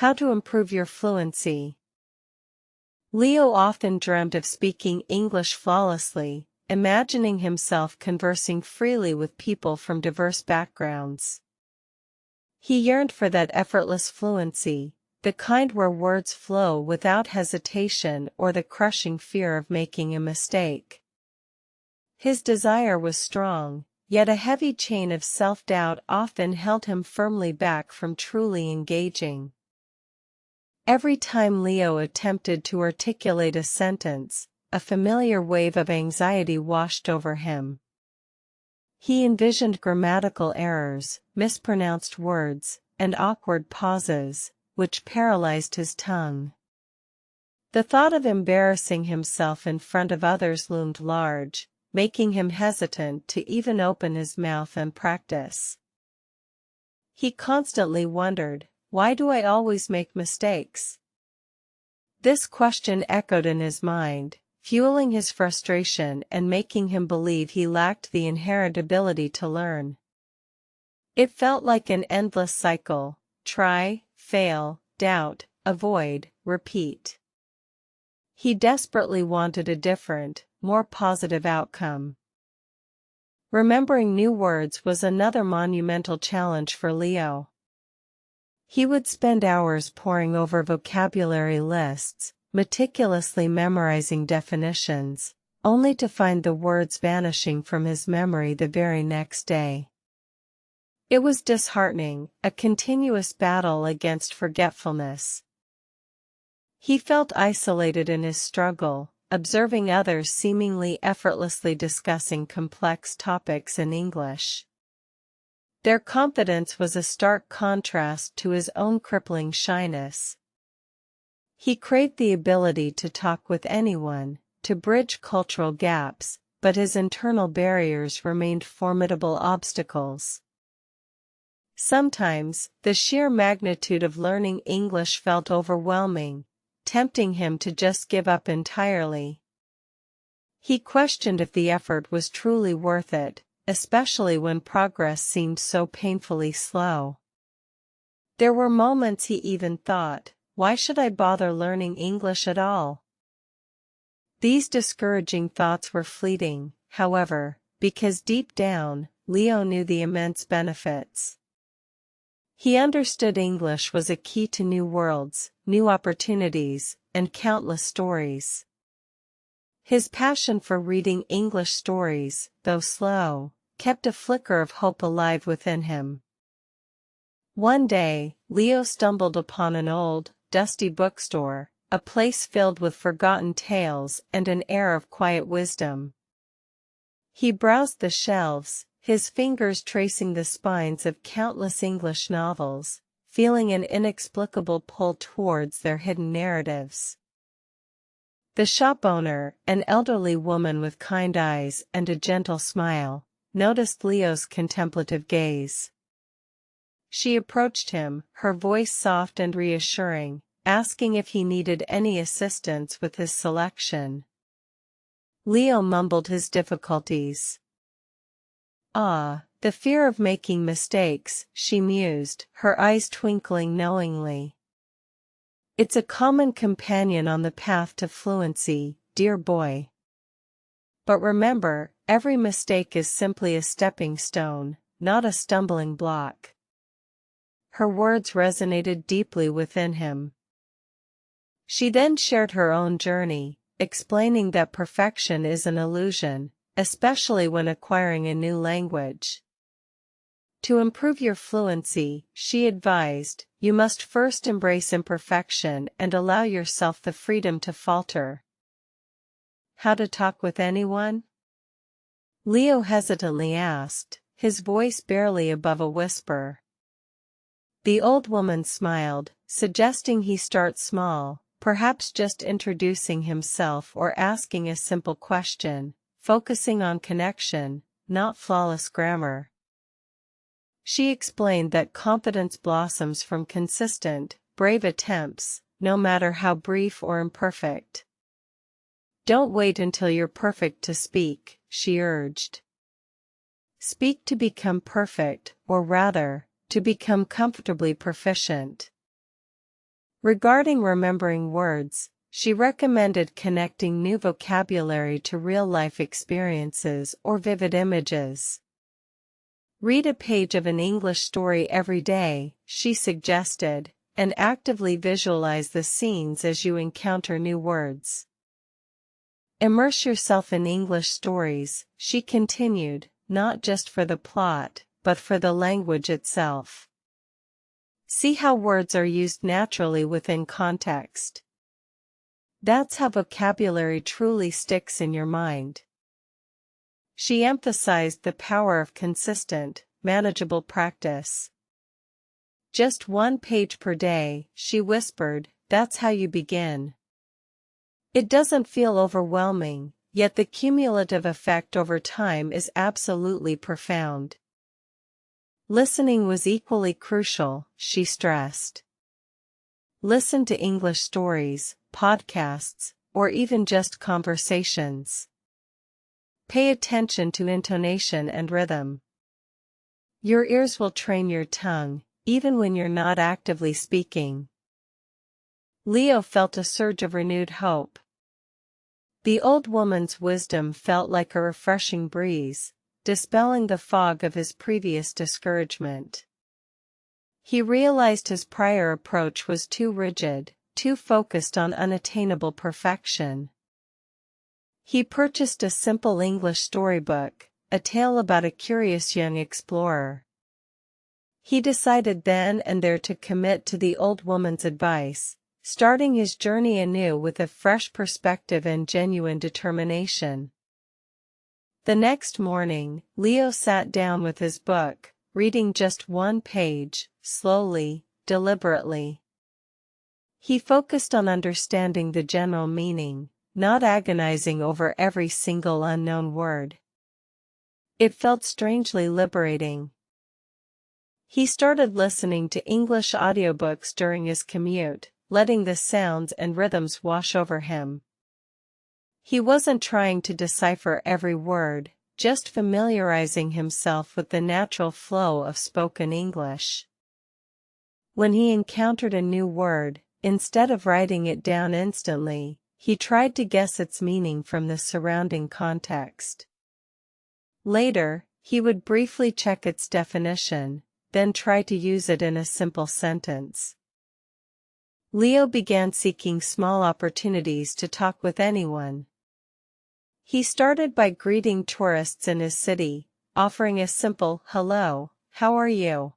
How to improve your fluency. Leo often dreamt of speaking English flawlessly, imagining himself conversing freely with people from diverse backgrounds. He yearned for that effortless fluency, the kind where words flow without hesitation or the crushing fear of making a mistake. His desire was strong, yet a heavy chain of self-doubt often held him firmly back from truly engaging. Every time Leo attempted to articulate a sentence, a familiar wave of anxiety washed over him. He envisioned grammatical errors, mispronounced words, and awkward pauses, which paralyzed his tongue. The thought of embarrassing himself in front of others loomed large, making him hesitant to even open his mouth and practice. He constantly wondered, "Why do I always make mistakes?" This question echoed in his mind, fueling his frustration and making him believe he lacked the inherent ability to learn. It felt like an endless cycle: try, fail, doubt, avoid, repeat. He desperately wanted a different, more positive outcome. Remembering new words was another monumental challenge for Leo. He would spend hours poring over vocabulary lists, meticulously memorizing definitions, only to find the words vanishing from his memory the very next day. It was disheartening, a continuous battle against forgetfulness. He felt isolated in his struggle, observing others seemingly effortlessly discussing complex topics in English. Their confidence was a stark contrast to his own crippling shyness. He craved the ability to talk with anyone, to bridge cultural gaps, but his internal barriers remained formidable obstacles. Sometimes, the sheer magnitude of learning English felt overwhelming, tempting him to just give up entirely. He questioned if the effort was truly worth it, especially when progress seemed so painfully slow. There were moments he even thought, "Why should I bother learning English at all?" These discouraging thoughts were fleeting, however, because deep down, Leo knew the immense benefits. He understood English was a key to new worlds, new opportunities, and countless stories. His passion for reading English stories, though slow, kept a flicker of hope alive within him. One day, Leo stumbled upon an old, dusty bookstore, a place filled with forgotten tales and an air of quiet wisdom. He browsed the shelves, his fingers tracing the spines of countless English novels, feeling an inexplicable pull towards their hidden narratives. The shop owner, an elderly woman with kind eyes and a gentle smile, noticed Leo's contemplative gaze. She approached him, her voice soft and reassuring, asking if he needed any assistance with his selection. Leo mumbled his difficulties. "Ah, the fear of making mistakes," she mused, her eyes twinkling knowingly. "It's a common companion on the path to fluency, dear boy. But remember, every mistake is simply a stepping stone, not a stumbling block." Her words resonated deeply within him. She then shared her own journey, explaining that perfection is an illusion, especially when acquiring a new language. To improve your fluency, she advised, you must first embrace imperfection and allow yourself the freedom to falter. How to talk with anyone? Leo hesitantly asked, his voice barely above a whisper. The old woman smiled, suggesting he start small, perhaps just introducing himself or asking a simple question, focusing on connection, not flawless grammar. She explained that confidence blossoms from consistent, brave attempts, no matter how brief or imperfect. Don't wait until you're perfect to speak, she urged. Speak to become perfect, or rather, to become comfortably proficient. Regarding remembering words, she recommended connecting new vocabulary to real-life experiences or vivid images. Read a page of an English story every day, she suggested, and actively visualize the scenes as you encounter new words. Immerse yourself in English stories, she continued, not just for the plot, but for the language itself. See how words are used naturally within context. That's how vocabulary truly sticks in your mind. She emphasized the power of consistent, manageable practice. Just 1 page per day, she whispered, that's how you begin. It doesn't feel overwhelming, yet the cumulative effect over time is absolutely profound. Listening was equally crucial, she stressed. Listen to English stories, podcasts, or even just conversations. Pay attention to intonation and rhythm. Your ears will train your tongue, even when you're not actively speaking. Leo felt a surge of renewed hope. The old woman's wisdom felt like a refreshing breeze, dispelling the fog of his previous discouragement. He realized his prior approach was too rigid, too focused on unattainable perfection. He purchased a simple English storybook, a tale about a curious young explorer. He decided then and there to commit to the old woman's advice, starting his journey anew with a fresh perspective and genuine determination. The next morning, Leo sat down with his book, reading just 1 page, slowly, deliberately. He focused on understanding the general meaning, not agonizing over every single unknown word. It felt strangely liberating. He started listening to English audiobooks during his commute, letting the sounds and rhythms wash over him. He wasn't trying to decipher every word, just familiarizing himself with the natural flow of spoken English. When he encountered a new word, instead of writing it down instantly, he tried to guess its meaning from the surrounding context. Later, he would briefly check its definition, then try to use it in a simple sentence. Leo began seeking small opportunities to talk with anyone. He started by greeting tourists in his city, offering a simple, "Hello, how are you?"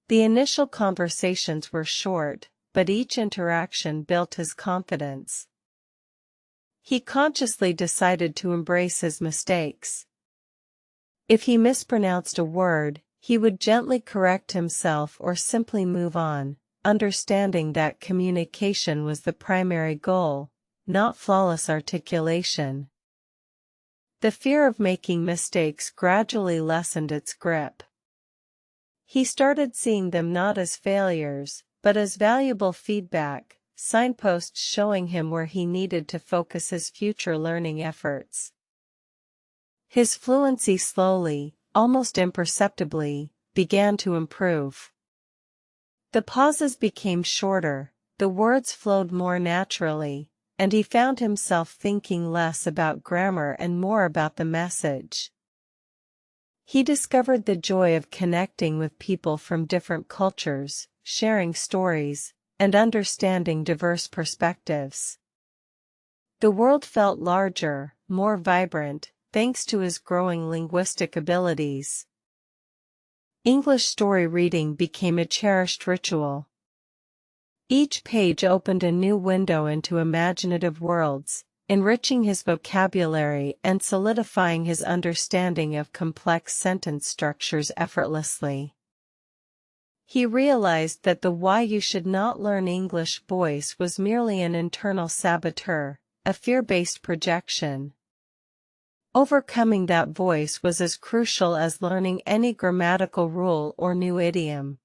The initial conversations were short, but each interaction built his confidence. He consciously decided to embrace his mistakes. If he mispronounced a word, he would gently correct himself or simply move on, understanding that communication was the primary goal, not flawless articulation. The fear of making mistakes gradually lessened its grip. He started seeing them not as failures, but as valuable feedback, signposts showing him where he needed to focus his future learning efforts. His fluency slowly, almost imperceptibly, began to improve. The pauses became shorter, the words flowed more naturally, and he found himself thinking less about grammar and more about the message. He discovered the joy of connecting with people from different cultures, sharing stories, and understanding diverse perspectives. The world felt larger, more vibrant, thanks to his growing linguistic abilities. English story reading became a cherished ritual. Each page opened a new window into imaginative worlds, enriching his vocabulary and solidifying his understanding of complex sentence structures effortlessly. He realized that the "why you should not learn English" voice was merely an internal saboteur, a fear-based projection. Overcoming that voice was as crucial as learning any grammatical rule or new idiom.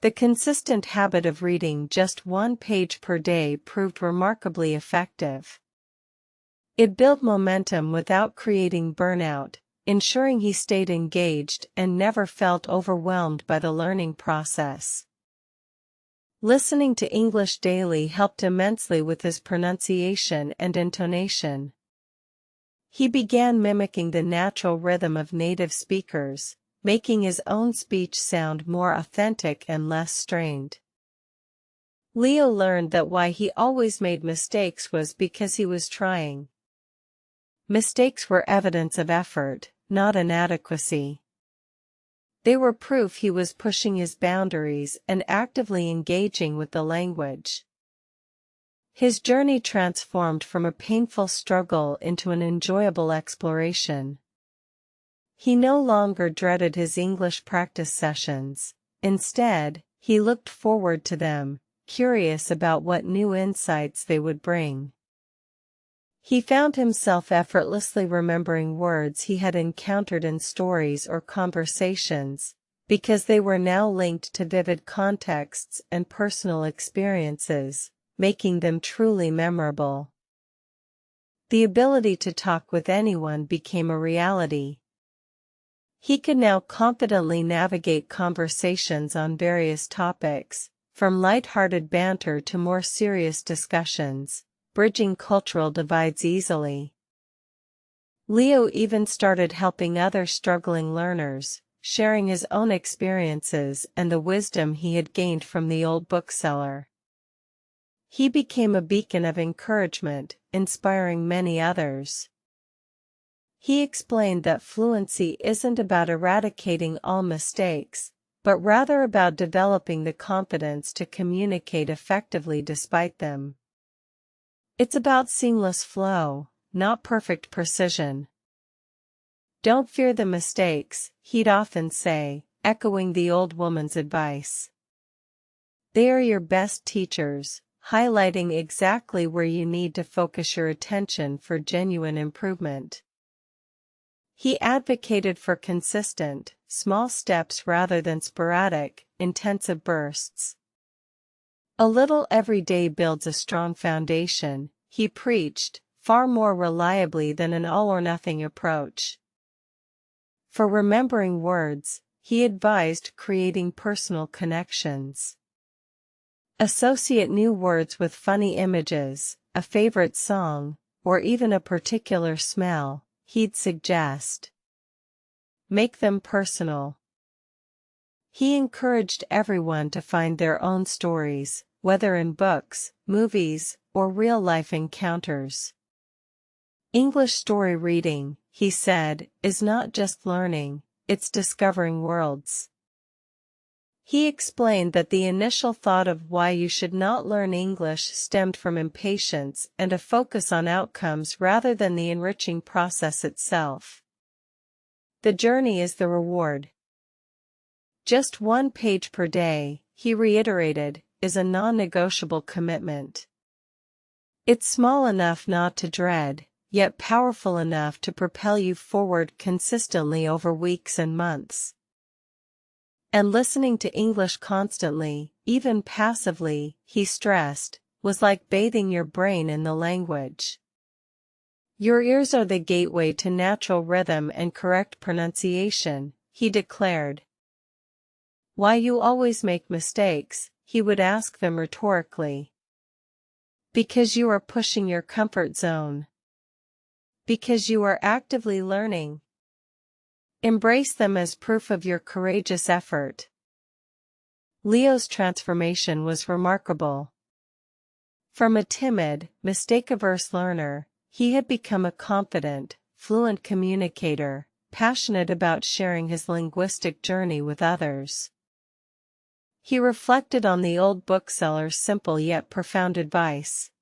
The consistent habit of reading just 1 page per day proved remarkably effective. It built momentum without creating burnout, ensuring he stayed engaged and never felt overwhelmed by the learning process. Listening to English daily helped immensely with his pronunciation and intonation. He began mimicking the natural rhythm of native speakers, making his own speech sound more authentic and less strained. Leo learned that why he always made mistakes was because he was trying. Mistakes were evidence of effort, not inadequacy. They were proof he was pushing his boundaries and actively engaging with the language. His journey transformed from a painful struggle into an enjoyable exploration. He no longer dreaded his English practice sessions. Instead, he looked forward to them, curious about what new insights they would bring. He found himself effortlessly remembering words he had encountered in stories or conversations, because they were now linked to vivid contexts and personal experiences, making them truly memorable. The ability to talk with anyone became a reality. He could now confidently navigate conversations on various topics, from light-hearted banter to more serious discussions, bridging cultural divides easily. Leo even started helping other struggling learners, sharing his own experiences and the wisdom he had gained from the old bookseller. He became a beacon of encouragement, inspiring many others. He explained that fluency isn't about eradicating all mistakes, but rather about developing the confidence to communicate effectively despite them. It's about seamless flow, not perfect precision. Don't fear the mistakes, he'd often say, echoing the old woman's advice. They are your best teachers, highlighting exactly where you need to focus your attention for genuine improvement. He advocated for consistent, small steps rather than sporadic, intensive bursts. A little every day builds a strong foundation, he preached, far more reliably than an all-or-nothing approach. For remembering words, he advised creating personal connections. Associate new words with funny images, a favorite song, or even a particular smell, he'd suggest. Make them personal. He encouraged everyone to find their own stories, whether in books, movies, or real-life encounters. English story reading, he said, is not just learning, it's discovering worlds. He explained that the initial thought of why you should not learn English stemmed from impatience and a focus on outcomes rather than the enriching process itself. The journey is the reward. Just 1 page per day, he reiterated, is a non-negotiable commitment. It's small enough not to dread, yet powerful enough to propel you forward consistently over weeks and months. And listening to English constantly, even passively, he stressed, was like bathing your brain in the language. Your ears are the gateway to natural rhythm and correct pronunciation, he declared. Why you always make mistakes, he would ask them rhetorically. Because you are pushing your comfort zone. Because you are actively learning. Embrace them as proof of your courageous effort. Leo's transformation was remarkable. From a timid, mistake-averse learner, he had become a confident, fluent communicator, passionate about sharing his linguistic journey with others. He reflected on the old bookseller's simple yet profound advice.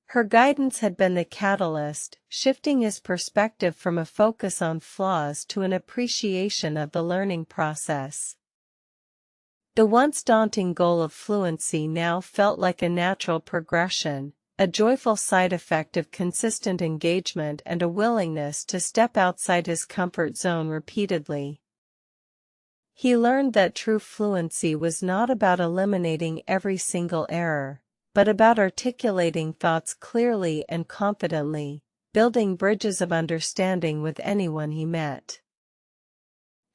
Her guidance had been the catalyst, shifting his perspective from a focus on flaws to an appreciation of the learning process. The once daunting goal of fluency now felt like a natural progression, a joyful side effect of consistent engagement and a willingness to step outside his comfort zone repeatedly. He learned that true fluency was not about eliminating every single error, but about articulating thoughts clearly and confidently, building bridges of understanding with anyone he met.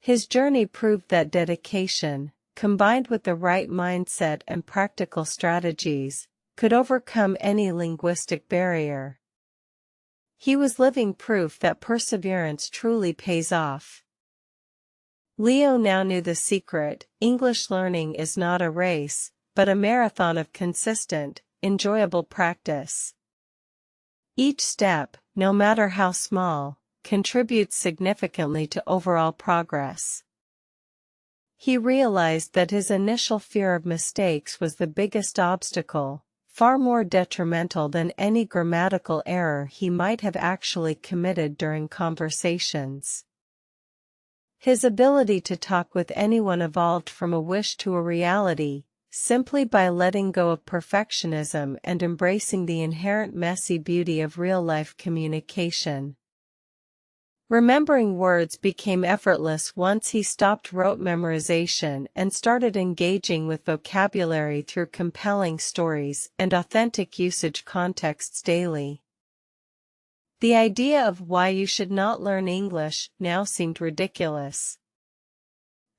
His journey proved that dedication, combined with the right mindset and practical strategies, could overcome any linguistic barrier. He was living proof that perseverance truly pays off. Leo now knew the secret: English learning is not a race, but a marathon of consistent, enjoyable practice. Each step, no matter how small, contributes significantly to overall progress. He realized that his initial fear of mistakes was the biggest obstacle, far more detrimental than any grammatical error he might have actually committed during conversations. His ability to talk with anyone evolved from a wish to a reality, simply by letting go of perfectionism and embracing the inherent messy beauty of real-life communication. Remembering words became effortless once he stopped rote memorization and started engaging with vocabulary through compelling stories and authentic usage contexts daily. The idea of why you should not learn English now seemed ridiculous.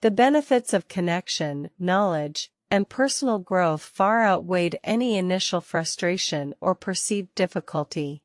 The benefits of connection, knowledge, and personal growth far outweighed any initial frustration or perceived difficulty.